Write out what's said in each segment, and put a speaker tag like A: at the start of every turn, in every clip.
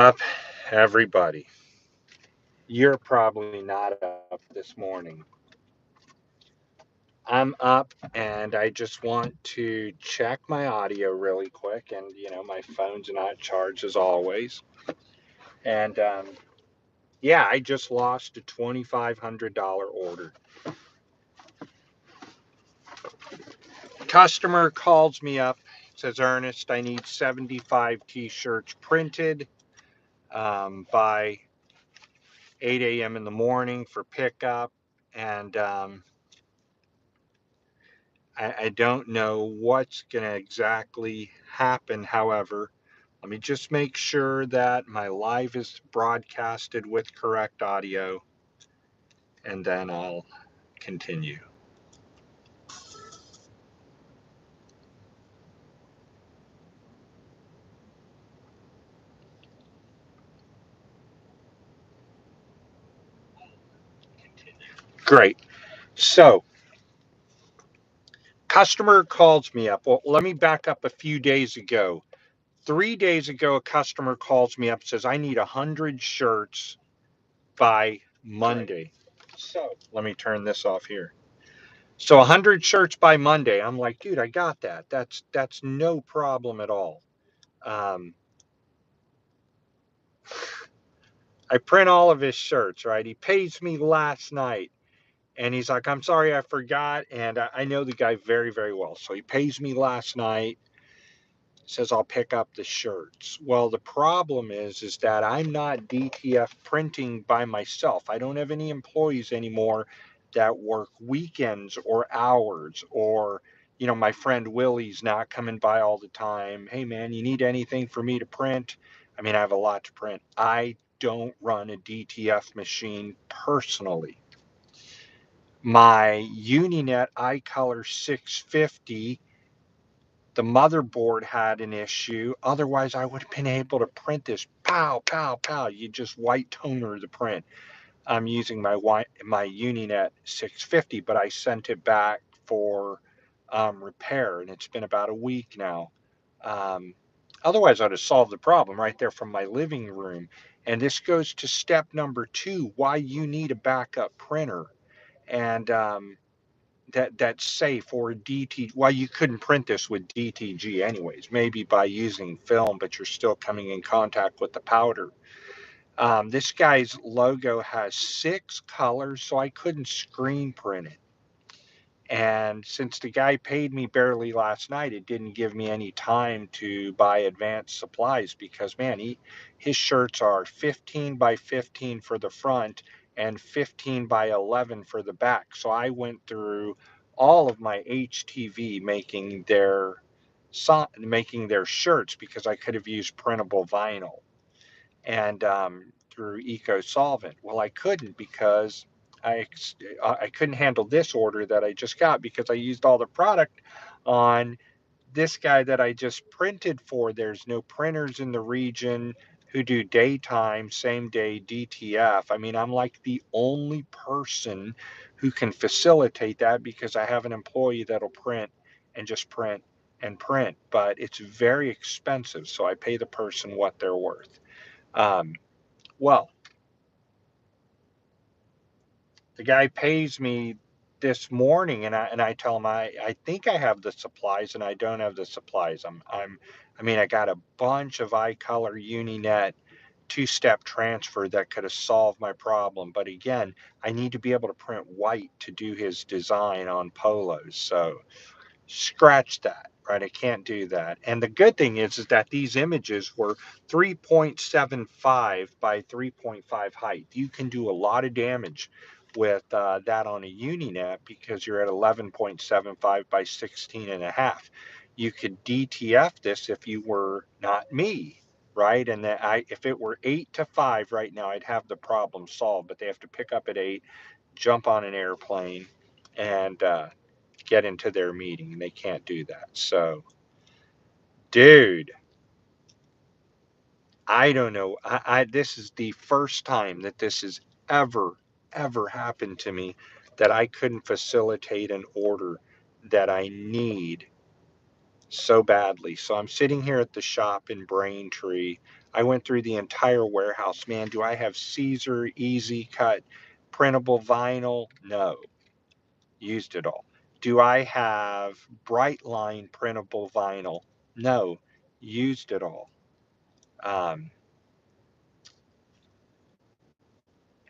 A: Up, everybody. You're probably not up this morning. I'm up and I just want to check my audio really quick. And, my phone's not charged as always. And yeah, I just lost a $2,500 order. Customer calls me up, says, Ernest, I need 75 t shirts printed by 8 a.m. in the morning for pickup. And I don't know what's going to exactly happen. However, let me just make sure that my live is broadcasted with correct audio, and then I'll continue. Great. So, customer calls me up. Well, let me back up a few days ago. 3 days ago, a customer calls me up, says, I need 100 shirts by Monday. So, let me turn this off here. So 100 shirts by Monday. I'm like, dude, I got that. That's no problem at all. Um, I print all of his shirts, right? He pays me last night, and he's like, I'm sorry, I forgot. And I know the guy very, very well. So he pays me last night, says I'll pick up the shirts. Well, the problem is that I'm not DTF printing by myself. I don't have any employees anymore that work weekends or hours, or my friend Willie's not coming by all the time. Hey man, you need anything for me to print? I mean, I have a lot to print. I don't run a DTF machine personally. My Uninet iColor 650, the motherboard had an issue. Otherwise, I would have been able to print this. Pow, pow, pow. You just white toner the print. I'm using my Uninet 650, but I sent it back for repair, and it's been about a week now. Um, Otherwise, I'd have solved the problem right there from my living room. And this goes to step number two: why you need a backup printer. And that's safe, or DT. Well, you couldn't print this with DTG anyways, maybe by using film, but you're still coming in contact with the powder. This guy's logo has 6 colors, so I couldn't screen print it. And since the guy paid me barely last night, it didn't give me any time to buy advanced supplies because, man, his shirts are 15 by 15 for the front and 15 by 11 for the back. So I went through all of my HTV making their shirts because I could have used printable vinyl and through Eco Solvent. Well, I couldn't because I I couldn't handle this order that I just got because I used all the product on this guy that I just printed for. There's no printers in the region who do daytime, same day DTF. I mean, I'm like the only person who can facilitate that because I have an employee that'll print and just print and print, but it's very expensive. So I pay the person what they're worth. Um, well, the guy pays me this morning, and I tell him I think I have the supplies, and I don't have the supplies. I mean, I got a bunch of iColor Uninet two-step transfer that could have solved my problem, but again, I need to be able to print white to do his design on polos. So scratch that, right? I can't do that. And the good thing is that these images were 3.75 by 3.5 height. You can do a lot of damage with that on a Uninet because you're at 11.75 by 16 and a half. You could DTF this if you were not me, right? And that if it were 8 to 5 right now, I'd have the problem solved. But they have to pick up at 8, jump on an airplane, and get into their meeting, and they can't do that. So, dude, I don't know. This is the first time that this has ever happened to me that I couldn't facilitate an order that I need so badly. So I'm sitting here at the shop in Braintree. I went through the entire warehouse. Man, do I have Caesar, Easy Cut, printable vinyl? No, used it all. Do I have Brightline printable vinyl? No, used it all. Um,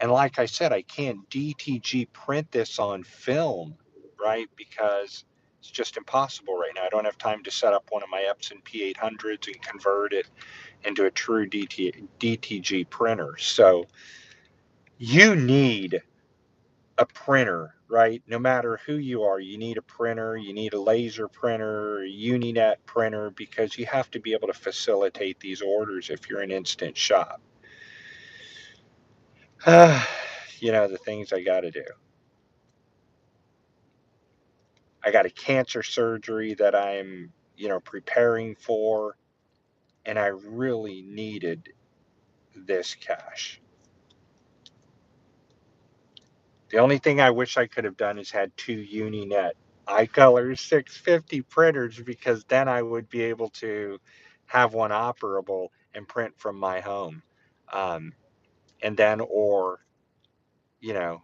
A: and like I said, I can't DTG print this on film, right? Because it's just impossible right now. I don't have time to set up one of my Epson P800s and convert it into a true DTG printer. So you need a printer, right? No matter who you are, you need a printer, you need a laser printer, a Uninet printer, because you have to be able to facilitate these orders if you're an instant shop. The things I got to do. I got a cancer surgery that I'm, preparing for, and I really needed this cash. The only thing I wish I could have done is had two Uninet iColor 650 printers, because then I would be able to have one operable and print from my home. Um, and then, or, you know,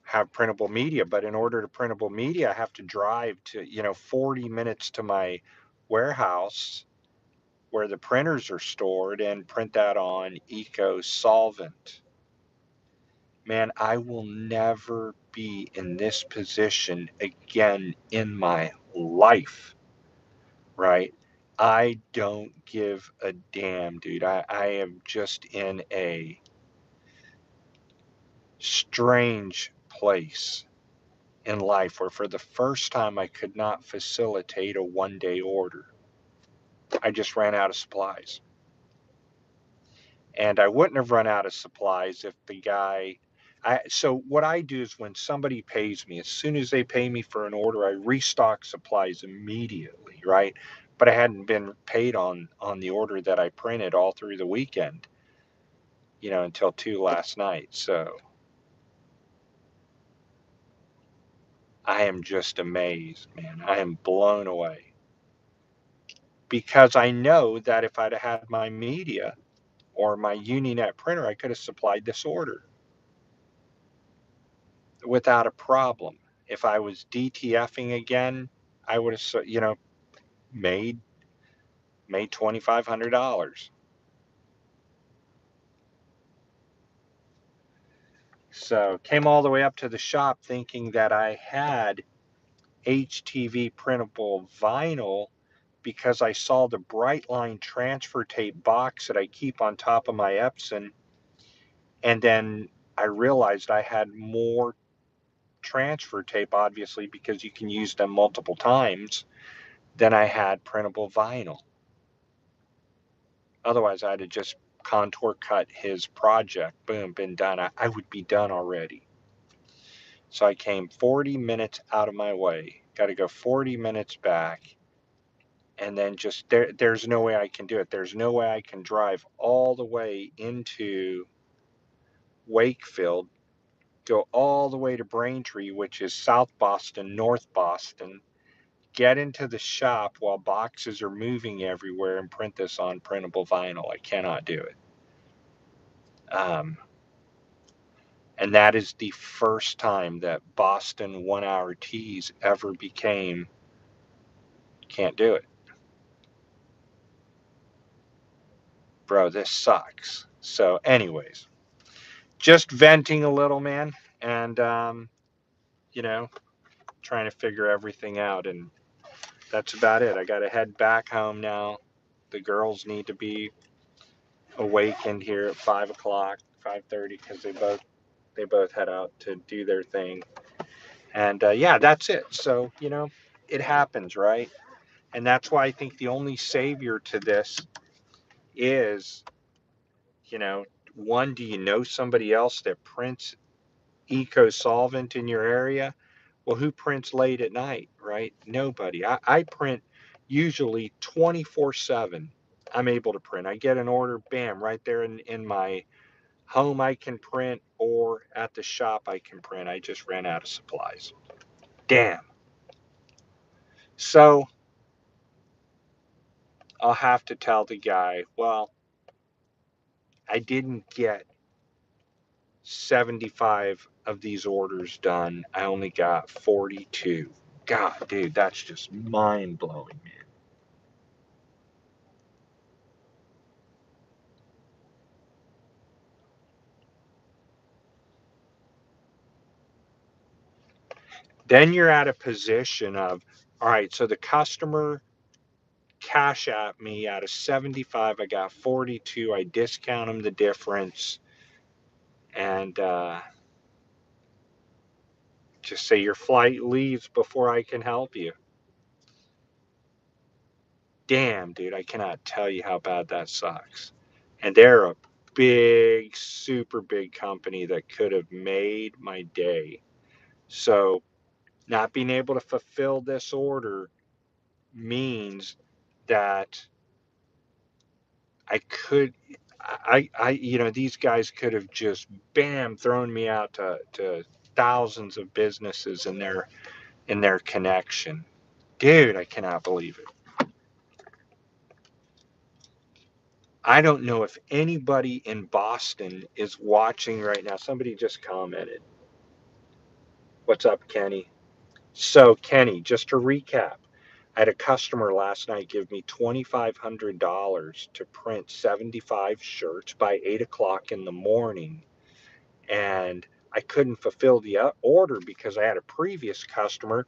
A: have printable media. But in order to printable media, I have to drive to, 40 minutes to my warehouse where the printers are stored and print that on Eco Solvent. Man, I will never be in this position again in my life, right? I don't give a damn, dude. I am just in a strange place in life where for the first time I could not facilitate a 1 day order. I just ran out of supplies. And I wouldn't have run out of supplies if the guy so what I do is when somebody pays me, as soon as they pay me for an order, I restock supplies immediately, right? But I hadn't been paid on the order that I printed all through the weekend, until 2 last night. So I am just amazed, man. I am blown away. Because I know that if I'd had my media or my Uninet printer, I could have supplied this order without a problem. If I was DTFing again, I would have, made $2,500. So came all the way up to the shop thinking that I had HTV printable vinyl because I saw the Brightline transfer tape box that I keep on top of my Epson, and then I realized I had more transfer tape, obviously, because you can use them multiple times, than I had printable vinyl. Otherwise, I'd have just contour cut his project. Boom, been done. I would be done already. So I came 40 minutes out of my way. Got to go 40 minutes back. And then just there's no way I can do it. There's no way I can drive all the way into Wakefield, go all the way to Braintree, which is South Boston, North Boston, get into the shop while boxes are moving everywhere and print this on printable vinyl. I cannot do it. Um, and that is the first time that Boston 1 hour teas ever became can't do it. Bro, this sucks. So, anyways, just venting a little, man, and, you know, trying to figure everything out. And that's about it. I got to head back home now. The girls need to be awakened here at 5 o'clock, 5:30, because they both head out to do their thing. And yeah, that's it. So, it happens, right? And that's why I think the only savior to this is, you know, one, do you know somebody else that prints eco solvent in your area? Well, who prints late at night, right? Nobody. I print usually 24/7. I'm able to print. I get an order, bam, right there in my home I can print, or at the shop I can print. I just ran out of supplies. Damn. So I'll have to tell the guy, well, I didn't get 75 of these orders done. I only got 42. God, dude, that's just mind blowing, man. Then you're at a position of, all right, so the customer cash at me out of 75, I got 42. I discount them the difference and just say your flight leaves before I can help you. Damn, dude, I cannot tell you how bad that sucks. And they're a big, super big company that could have made my day. So, not being able to fulfill this order means that I could, these guys could have just bam thrown me out to thousands of businesses in their connection. Dude, I cannot believe it. I don't know if anybody in Boston is watching right now. Somebody just commented. What's up, Kenny? So, Kenny, just to recap, I had a customer last night give me $2,500 to print 75 shirts by 8 o'clock in the morning. And I couldn't fulfill the order because I had a previous customer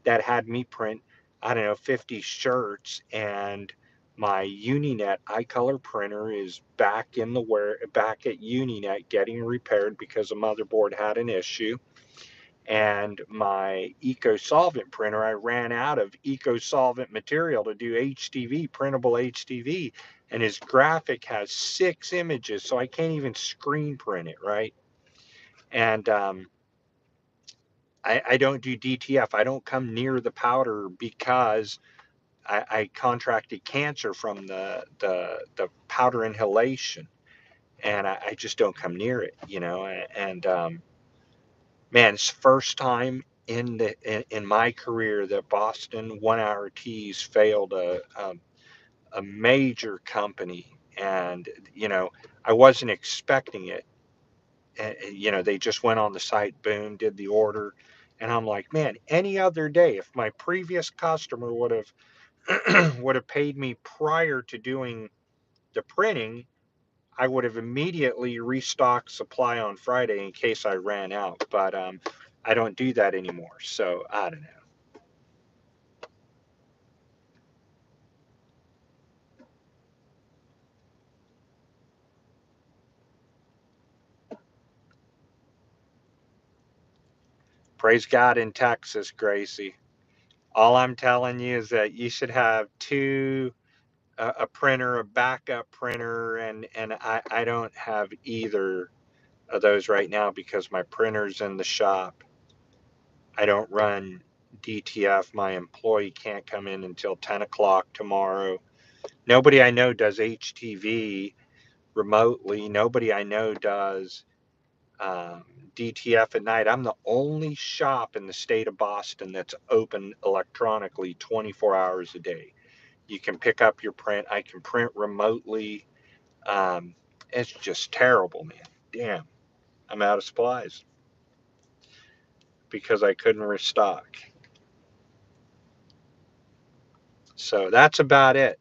A: that had me print, I don't know, 50 shirts, and my Uninet iColor printer is back at Uninet getting repaired because a motherboard had an issue. And my Eco Solvent printer, I ran out of Eco Solvent material to do HTV, printable HTV, and his graphic has 6 images, so I can't even screen print it, right? And I don't do DTF. I don't come near the powder because I contracted cancer from the powder inhalation, and I just don't come near it, you know. And man, it's first time in my career that Boston 1 hour teas failed a major company, and I wasn't expecting it. They just went on the site, boom, did the order. And I'm like, man, any other day, if my previous customer would have would have paid me prior to doing the printing, I would have immediately restocked supply on Friday in case I ran out. But I don't do that anymore. So I don't know. Praise God in Texas, Gracie. All I'm telling you is that you should have two a printer, a backup printer, and I don't have either of those right now because my printer's in the shop. I don't run DTF. My employee can't come in until 10 o'clock tomorrow. Nobody I know does HTV remotely. Nobody I know does um, DTF at night. I'm the only shop in the state of Boston that's open electronically 24 hours a day. You can pick up your print. I can print remotely. It's just terrible, man. Damn, I'm out of supplies because I couldn't restock. So that's about it.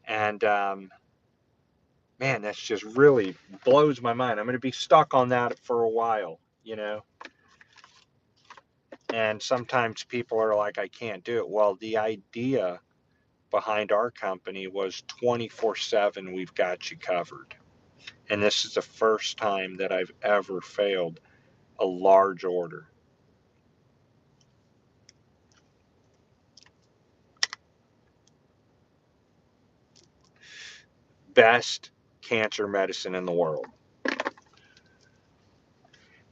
A: And man, that's just really blows my mind. I'm going to be stuck on that for a while, you know. And sometimes people are like, I can't do it. Well, the idea behind our company was 24/7, we've got you covered. And this is the first time that I've ever failed a large order. Best cancer medicine in the world.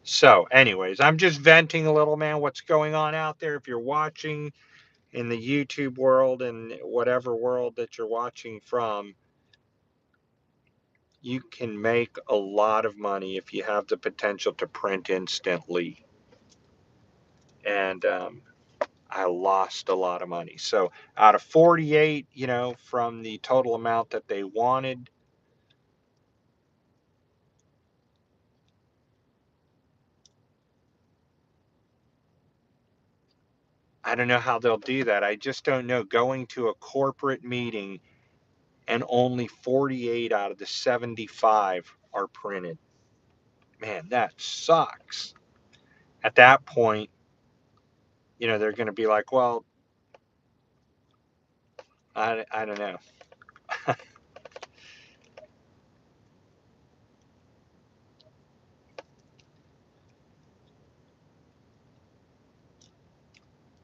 A: So, anyways, I'm just venting a little, man, what's going on out there. If you're watching in the YouTube world and whatever world that you're watching from, you can make a lot of money if you have the potential to print instantly. And I lost a lot of money. So, out of 48, from the total amount that they wanted, I don't know how they'll do that. I just don't know. Going to a corporate meeting and only 48 out of the 75 are printed. Man, that sucks. At that point, they're going to be like, well, I don't know.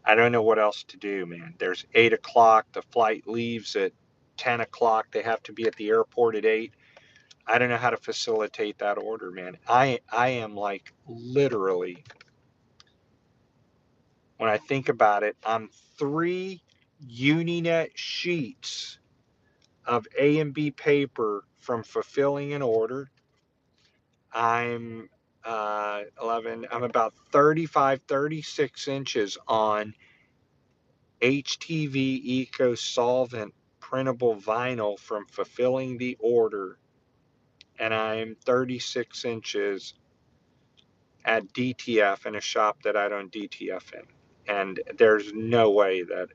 A: I don't know what else to do, man. There's 8 o'clock. The flight leaves at 10 o'clock. They have to be at the airport at 8. I don't know how to facilitate that order, man. I am like literally, when I think about it, I'm 3 Uninet sheets of A and B paper from fulfilling an order. I'm 11, I'm about 35, 36 inches on HTV Eco Solvent printable vinyl from fulfilling the order, and I'm 36 inches at DTF in a shop that I don't DTF in. And there's no way that,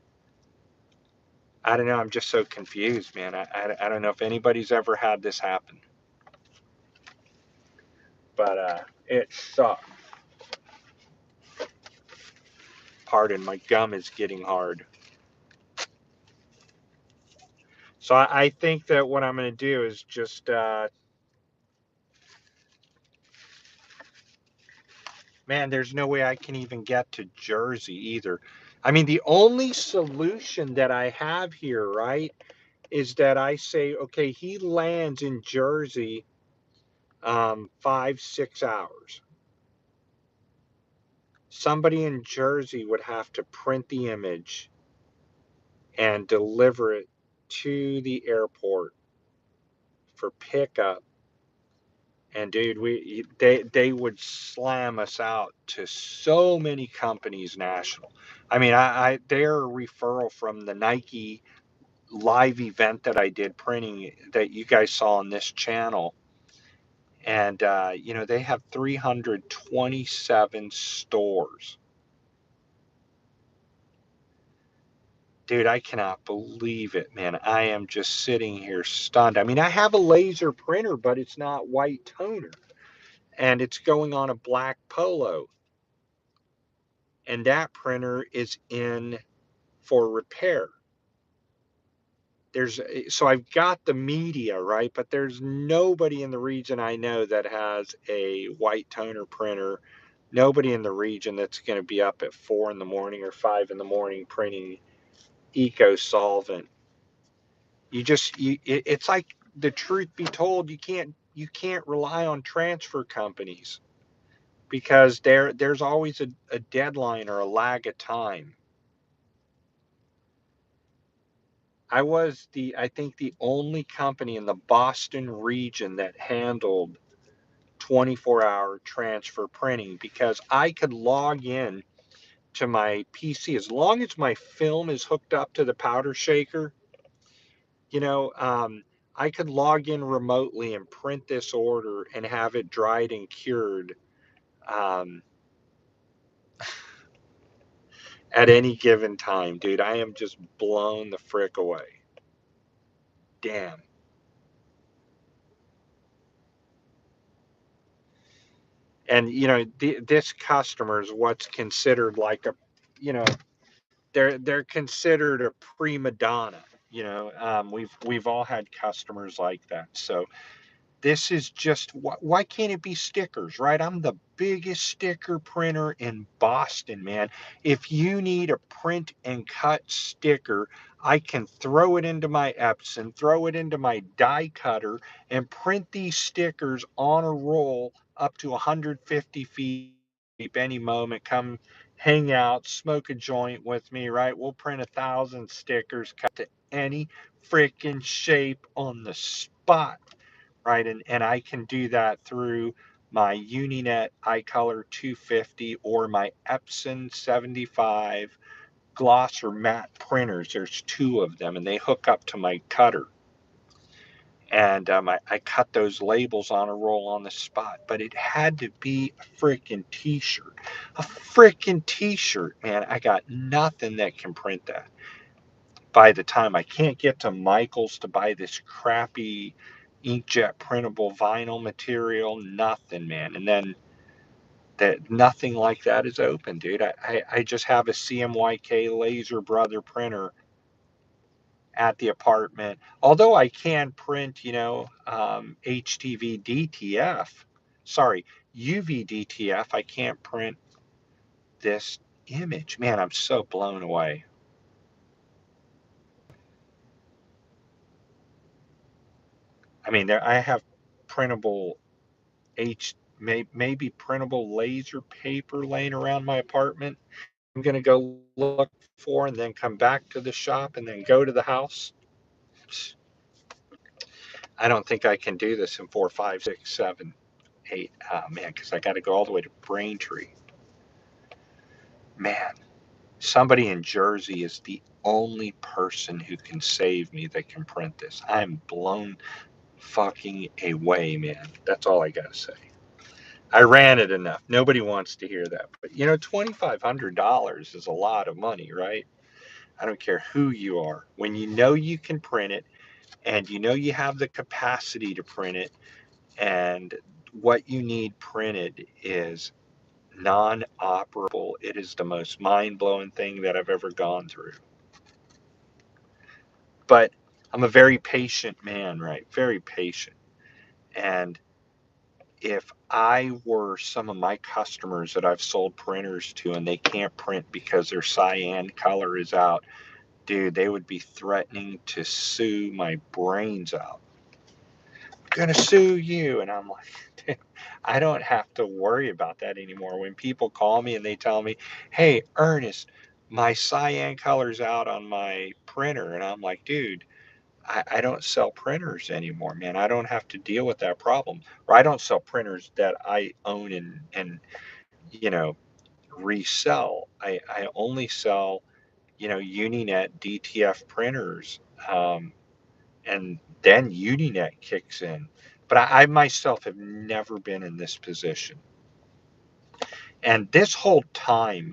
A: I don't know, I'm just so confused, man. I don't know if anybody's ever had this happen, but it sucks. Pardon, my gum is getting hard. So I think that what I'm going to do is just, man, there's no way I can even get to Jersey either. I mean, the only solution that I have here, right, is that I say, okay, he lands in Jersey 5, 6 hours. Somebody in Jersey would have to print the image and deliver it to the airport for pickup. And dude, they would slam us out to so many companies national. I mean, they're a referral from the Nike live event that I did printing that you guys saw on this channel. And they have 327 stores. Dude, I cannot believe it, man. I am just sitting here stunned. I mean, I have a laser printer, but it's not white toner, and it's going on a black polo. And that printer is in for repair. So I've got the media, right? But there's nobody in the region I know that has a white toner printer. Nobody in the region that's going to be up at 4 in the morning or 5 in the morning printing eco solvent. It's like, the truth be told, you can't rely on transfer companies because there's always a deadline or a lag of time. I think the only company in the Boston region that handled 24-hour transfer printing, because I could log in to my PC as long as my film is hooked up to the powder shaker. You know, um, I could log in remotely and print this order and have it dried and cured um, at any given time, dude. I am just blown the frick away. Damn. And this customer is what's considered like a, you know, they're considered a prima donna. We've all had customers like that. So this is just, why can't it be stickers, right? I'm the biggest sticker printer in Boston, man. If you need a print and cut sticker, I can throw it into my Epson, throw it into my die cutter, and print these stickers on a roll up to 150 feet any moment. Come hang out, smoke a joint with me, right? We'll print 1,000 stickers cut to any freaking shape on the spot, right? And I can do that through my Uninet iColor 250 or my Epson 75 gloss or matte printers. There's two of them, and they hook up to my cutter. And I cut those labels on a roll on the spot, but it had to be a freaking t-shirt. A freaking t-shirt, man. I got nothing that can print that. By the time I can't get to Michael's to buy this crappy inkjet printable vinyl material, nothing, man. And then that nothing like that is open, dude. I just have a CMYK Laser Brother printer at the apartment. Although I can print, HTV DTF, sorry, UV DTF, I can't print this image. Man, I'm so blown away. I mean, there I have printable maybe printable laser paper laying around my apartment. I'm gonna go look for and then come back to the shop and then go to the house. I don't think I can do this in 4, 5, 6, 7, 8. Man, because I got to go all the way to Braintree. Man, somebody in Jersey is the only person who can save me that can print this. I'm blown fucking away, man. That's all I got to say. I ran it enough. Nobody wants to hear that. But $2,500 is a lot of money, right? I don't care who you are. When you know you can print it and you know you have the capacity to print it, and what you need printed is non-operable. It is the most mind-blowing thing that I've ever gone through. But I'm a very patient man, right? Very patient. And if I were some of my customers that I've sold printers to and they can't print because their cyan color is out, dude, they would be threatening to sue my brains out. Gonna sue you. And I'm like, I don't have to worry about that anymore. When people call me and they tell me, hey, Ernest, my cyan color's out on my printer. And I'm like, dude, I don't sell printers anymore, man. I don't have to deal with that problem. Or I don't sell printers that I own and you know, resell. I only sell, Uninet DTF printers. And then Uninet kicks in. But I myself have never been in this position. And this whole time,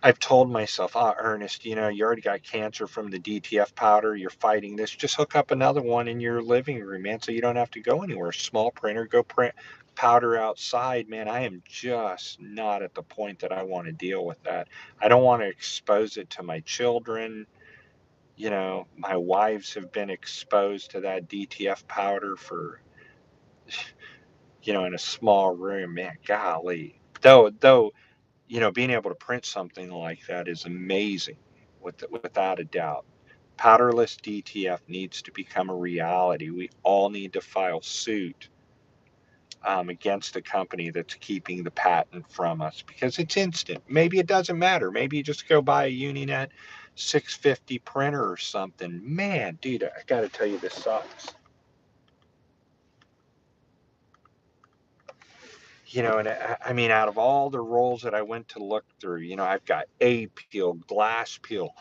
A: I've told myself, Ernest, you already got cancer from the DTF powder. You're fighting this. Just hook up another one in your living room, man, so you don't have to go anywhere. Small printer, go print powder outside, man. I am just not at the point that I want to deal with that. I don't want to expose it to my children. My wives have been exposed to that DTF powder for, in a small room, man, golly. Though, being able to print something like that is amazing, without a doubt. Powderless DTF needs to become a reality. We all need to file suit against a company that's keeping the patent from us because it's instant. Maybe it doesn't matter. Maybe you just go buy a Uninet 650 printer or something. Man, dude, I got to tell you, this sucks. And I mean, out of all the rolls that I went to look through, I've got A peel, glass peel,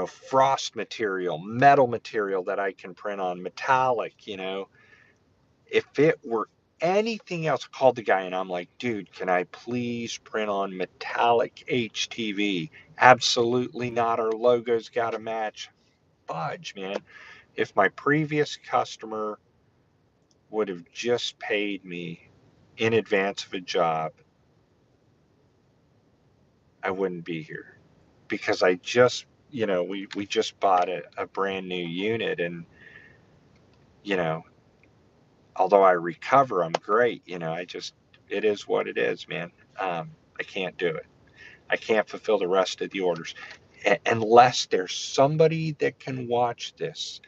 A: frost material, metal material that I can print on, metallic. If it were anything else, I called the guy and I'm like, dude, can I please print on metallic HTV? Absolutely not. Our logo's got to match. Fudge, man. If my previous customer would have just paid me in advance of a job, I wouldn't be here because I just, we just bought a brand new unit. And, you know, although I recover, I'm great. It is what it is, man. I can't do it. I can't fulfill the rest of the orders unless there's somebody that can watch this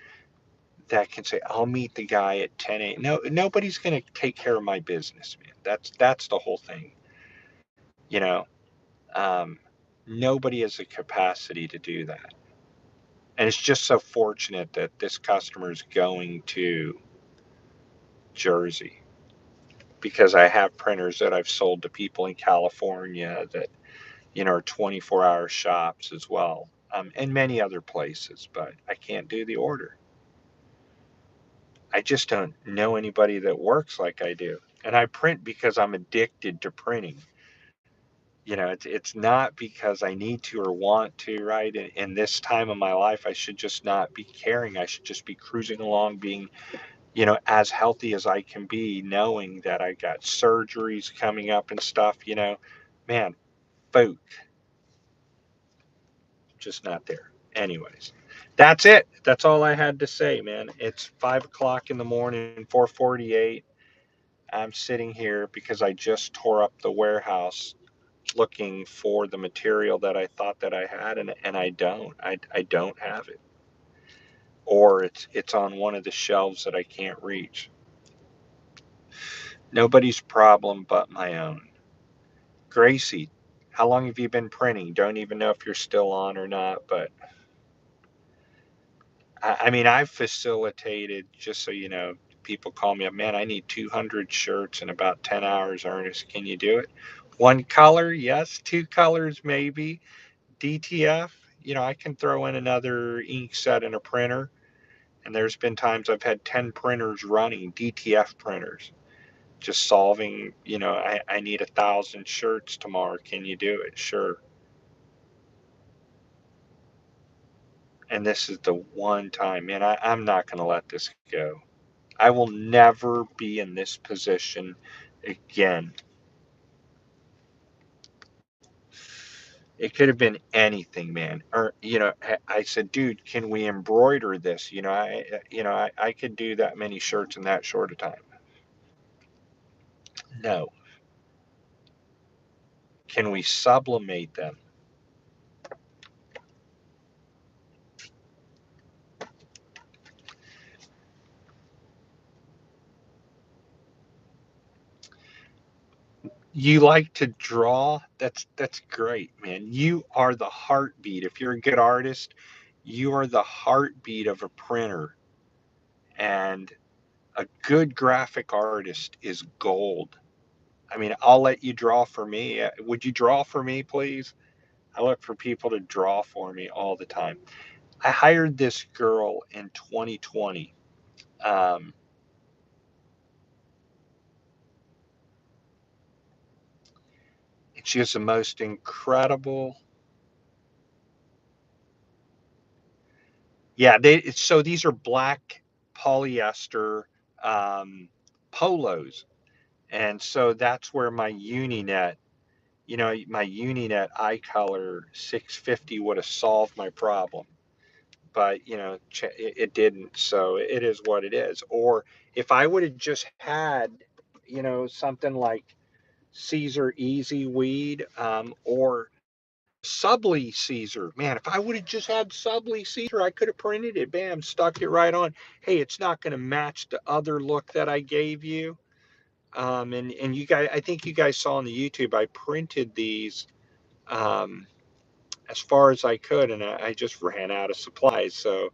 A: that can say, I'll meet the guy at 10 a.m. No, nobody's going to take care of my business, man. That's the whole thing. You know, um, nobody has the capacity to do that. And it's just so fortunate that this customer is going to Jersey because I have printers that I've sold to people in California that, are 24-hour shops as well, and many other places, but I can't do the order. I just don't know anybody that works like I do. And I print because I'm addicted to printing. It's not because I need to or want to, right? In this time of my life, I should just not be caring. I should just be cruising along, being, as healthy as I can be, knowing that I got surgeries coming up and stuff. Man, folk, just not there. Anyways, that's it. That's all I had to say, man. It's 5 o'clock in the morning, 4:48. I'm sitting here because I just tore up the warehouse looking for the material that I thought that I had, and I don't. I don't have it. Or it's on one of the shelves that I can't reach. Nobody's problem but my own. Gracie, how long have you been printing? Don't even know if you're still on or not, but I mean, I've facilitated, just so you know, people call me up, man, I need 200 shirts in about 10 hours, Ernest. Can you do it? One color, yes. Two colors, maybe. DTF, I can throw in another ink set and a printer. And there's been times I've had 10 printers running, DTF printers, just solving, I need 1,000 shirts tomorrow. Can you do it? Sure. And this is the one time, man, I'm not going to let this go. I will never be in this position again. It could have been anything, man. Or, I said, dude, can we embroider this? I could do that many shirts in that short a time. No. Can we sublimate them? You like to draw? That's great, man. You are the heartbeat. If you're a good artist, you are the heartbeat of a printer. And a good graphic artist is gold. I mean, I'll let you draw for me. Would you draw for me, please? I look for people to draw for me all the time. I hired this girl in 2020. Um, and she has the most incredible. Yeah, so these are black polyester um, polos, and so that's where my Uninet, my Uninet eye color 650 would have solved my problem, but it didn't. So it is what it is. Or if I would have just had, something like Caesar Easy Weed, or Subly Caesar. Man, if I would have just had Subly Caesar, I could have printed it. Bam, stuck it right on. Hey, it's not going to match the other look that I gave you. And you guys, I think you guys saw on the YouTube, I printed these um, as far as I could, and I just ran out of supplies. So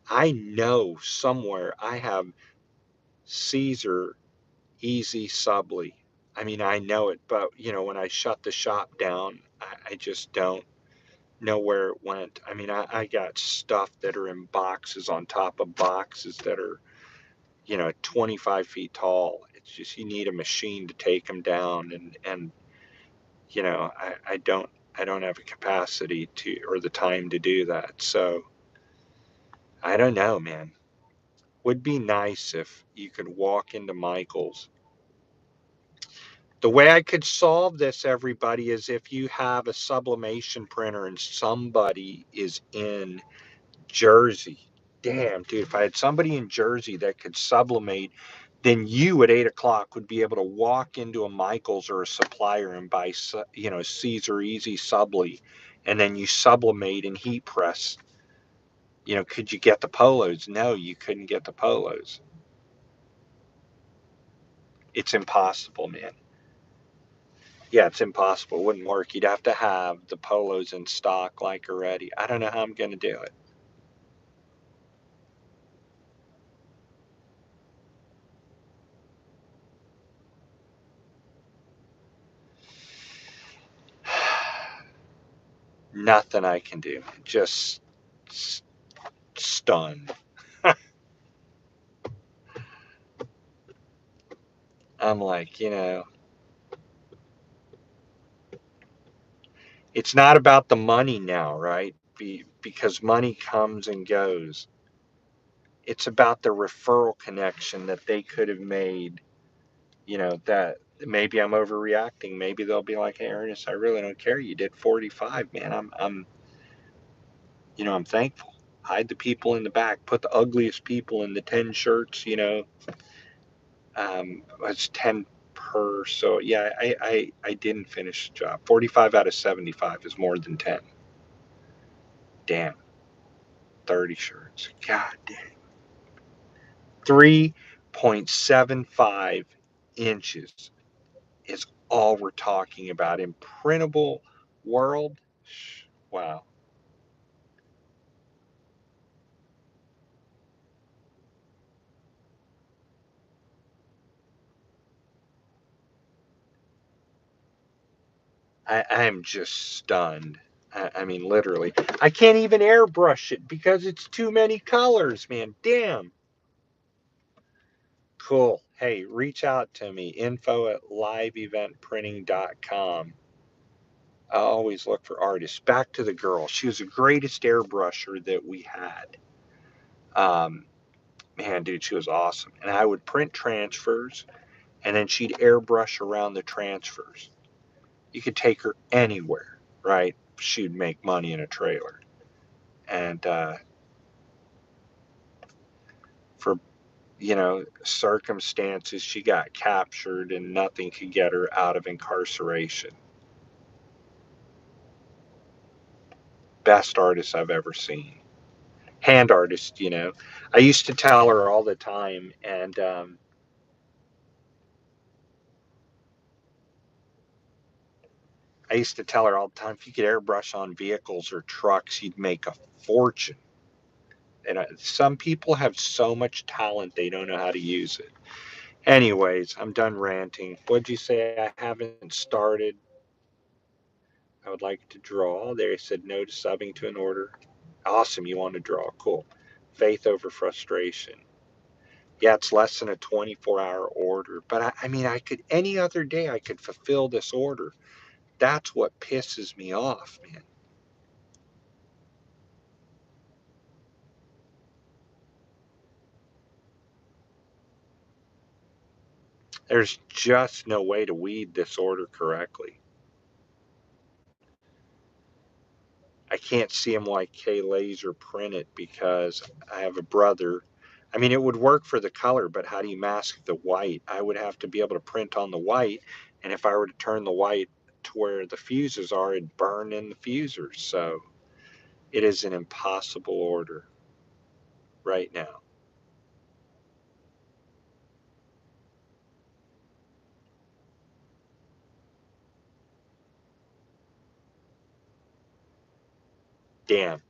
A: I know somewhere I have Caesar Easy Subly. I mean, I know it, but when I shut the shop down, I just don't know where it went. I mean, I got stuff that are in boxes on top of boxes that are, 25 feet tall. It's just you need a machine to take them down, and I don't have a capacity to or the time to do that. So I don't know, man. Would be nice if you could walk into Michael's. The way I could solve this, everybody, is if you have a sublimation printer and somebody is in Jersey. Damn, dude, if I had somebody in Jersey that could sublimate, then you at 8 o'clock would be able to walk into a Michaels or a supplier and buy, Caesar Easy Subly, and then you sublimate and heat press. Could you get the polos? No, you couldn't get the polos. It's impossible, man. Yeah, it's impossible. It wouldn't work. You'd have to have the polos in stock like already. I don't know how I'm going to do it. Nothing I can do. Just stunned. I'm like, it's not about the money now, right? Because money comes and goes. It's about the referral connection that they could have made, that maybe I'm overreacting. Maybe they'll be like, "Hey, Ernest, I really don't care. You did 45, man. I'm thankful. Hide the people in the back. Put the ugliest people in the 10 shirts, it's 10 per. So yeah, I didn't finish the job. 45 out of 75 is more than 10. Damn, 30 shirts. God damn. 3.75 inches is all we're talking about in printable world. Wow. I'm just stunned. I mean, literally. I can't even airbrush it because it's too many colors, man. Damn. Cool. Hey, reach out to me. info@liveeventprinting.com. I always look for artists. Back to the girl. She was the greatest airbrusher that we had. Um, Man, dude, she was awesome. And I would print transfers, and then she'd airbrush around the transfers. You could take her anywhere, right? She'd make money in a trailer. And for circumstances, she got captured, and nothing could get her out of incarceration. Best artist I've ever seen. Hand artist. I used to tell her all the time, and I used to tell her all the time, if you could airbrush on vehicles or trucks, you'd make a fortune. And some people have so much talent, they don't know how to use it. Anyways, I'm done ranting. What'd you say? I haven't started. I would like to draw. They said no to subbing to an order. Awesome, you want to draw. Cool. Faith over frustration. Yeah, it's less than a 24-hour order. But I mean, any other day, I could fulfill this order. That's what pisses me off, man. There's just no way to weed this order correctly. I can't CMYK laser print it because I have a brother. I mean, it would work for the color, but how do you mask the white? I would have to be able to print on the white, and if I were to turn the white to where the fuses are, it'd burn in the fusers. So it is an impossible order right now. Damn.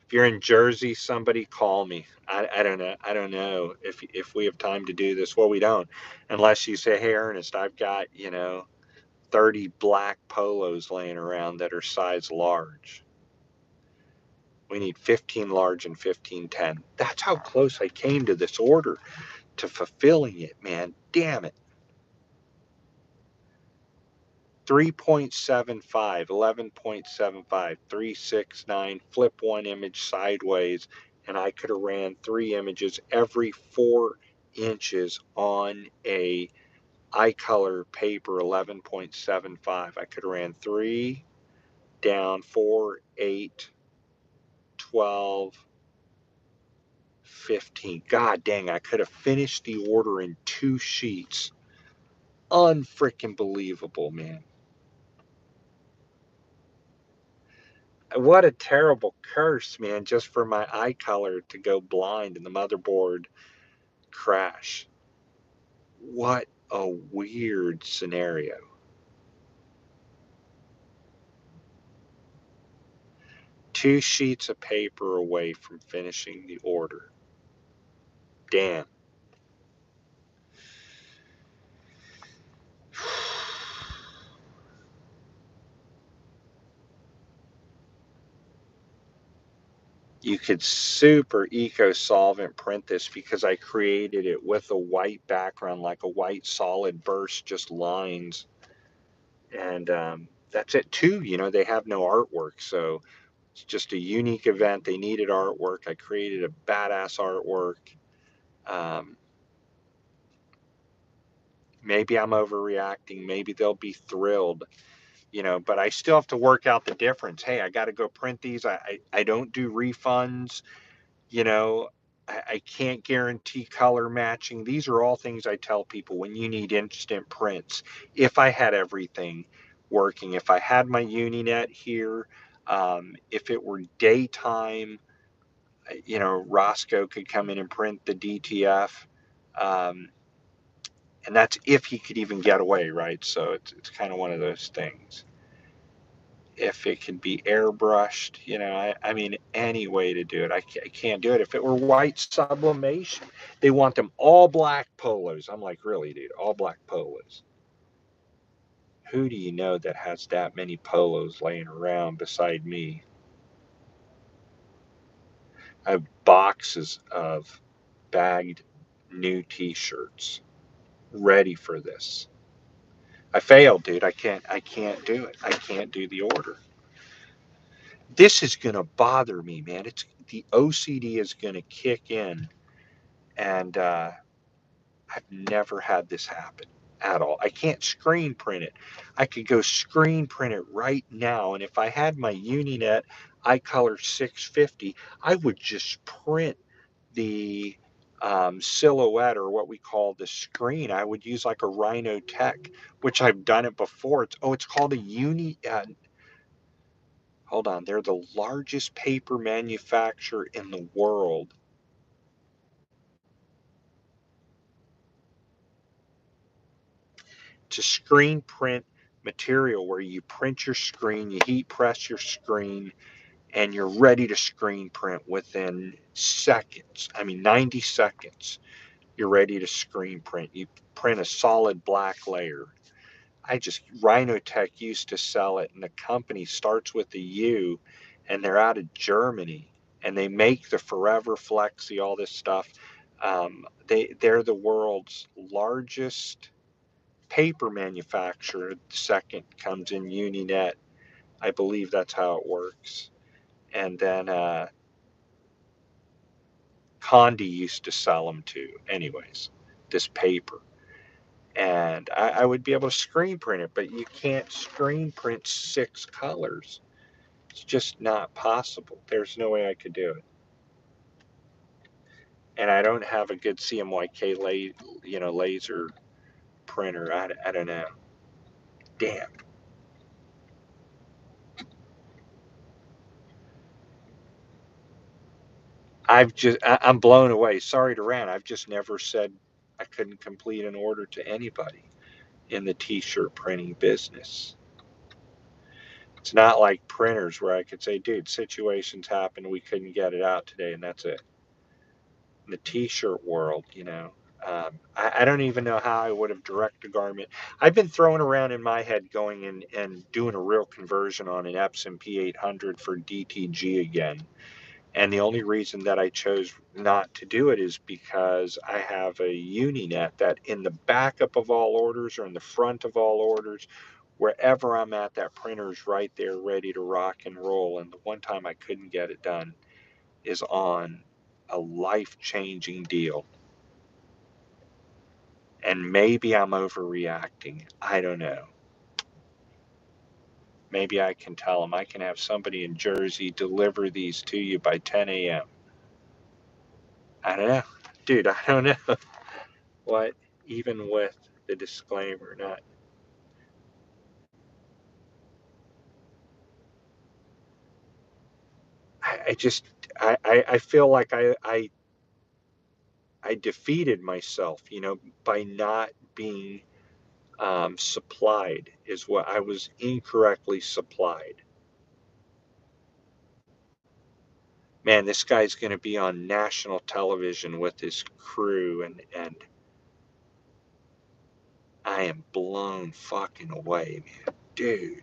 A: If you're in Jersey, somebody call me. I don't know. I don't know if we have time to do this. Well, we don't, unless you say, "Hey, Ernest, I've got 30 black polos laying around that are size large. We need 15 large and 15 10." That's how close I came to this order, to fulfilling it, man. Damn it. 3.75, 11.75, 369, flip one image sideways, and I could have ran three images every 4 inches on a iColor paper 11.75. I could have ran three down, 4, 8, 12, 15. God dang, I could have finished the order in 2 sheets. Unfreaking believable, man. What a terrible curse, man, just for my eye color to go blind and the motherboard crash. What a weird scenario. 2 sheets of paper away from finishing the order. Damn. You could super eco solvent print this because I created it with a white background, like a white solid burst, just lines. And that's it too. They have no artwork. So it's just a unique event. They needed artwork. I created a badass artwork. Um, maybe I'm overreacting. Maybe they'll be thrilled, but I still have to work out the difference. Hey, I got to go print these. I don't do refunds. you know I can't guarantee color matching. These are all things I tell people when you need instant prints. If I had everything working, if I had my Uninet here, if it were daytime, Roscoe could come in and print the DTF. um, and that's if he could even get away, right? So it's kind of one of those things. If it can be airbrushed, I mean, any way to do it. I can't do it. If it were white sublimation, they want them all black polos. I'm like, really, dude, all black polos? Who do you know that has that many polos laying around beside me? I have boxes of bagged new t-shirts ready for this. I failed, dude. I can't do it. I can't do the order. This is going to bother me, man. It's the OCD is going to kick in, and I've never had this happen at all. I can't screen print it. I could go screen print it right now, and if I had my Uninet iColor 650, I would just print the silhouette, or what we call the screen. I would use like a Rhino Tech, which I've done it before. It's called a hold on, they're the largest paper manufacturer in the world to screen print material, where you print your screen, you heat press your screen, and you're ready to screen print within seconds. I mean, 90 seconds, you're ready to screen print. You print a solid black layer. Rhinotech used to sell it, and the company starts with a U, and they're out of Germany, and they make the Forever Flexi, all this stuff. They're the world's largest paper manufacturer. The second comes in Uninet. I believe that's how it works. And then Condi used to sell them too. Anyways, this paper. And I would be able to screen print it, but you can't screen print 6 colors. It's just not possible. There's no way I could do it. And I don't have a good CMYK laser printer. I don't know. Damn. I'm blown away. Sorry to rant. I've just never said I couldn't complete an order to anybody in the t-shirt printing business. It's not like printers where I could say, dude, situations happened, we couldn't get it out today, and that's it. In the t-shirt world, I don't even know how I would have direct a garment. I've been throwing around in my head going in and doing a real conversion on an Epson P800 for DTG again. And the only reason that I chose not to do it is because I have a Uninet that in the backup of all orders, or in the front of all orders, wherever I'm at, that printer's right there ready to rock and roll. And the one time I couldn't get it done is on a life-changing deal. And maybe I'm overreacting. I don't know. Maybe I can tell them I can have somebody in Jersey deliver these to you by 10 a.m. I don't know. Dude, I don't know. What, even with the disclaimer, not. I just, I feel like I defeated myself, by not being supplied. Is what I was incorrectly supplied. Man, this guy's going to be on national television with his crew, and I am blown fucking away, man. Dude.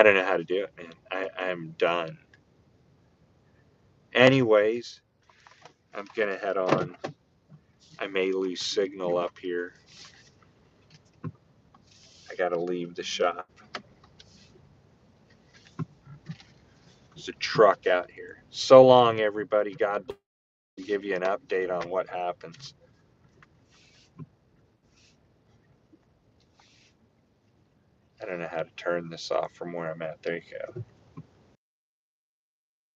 A: I don't know how to do it, man. I'm done. Anyways, I'm gonna head on. I may lose signal up here. I gotta leave the shop. There's a truck out here. So long, everybody. God bless. Give you an update on what happens. I don't know how to turn this off from where I'm at. There you go.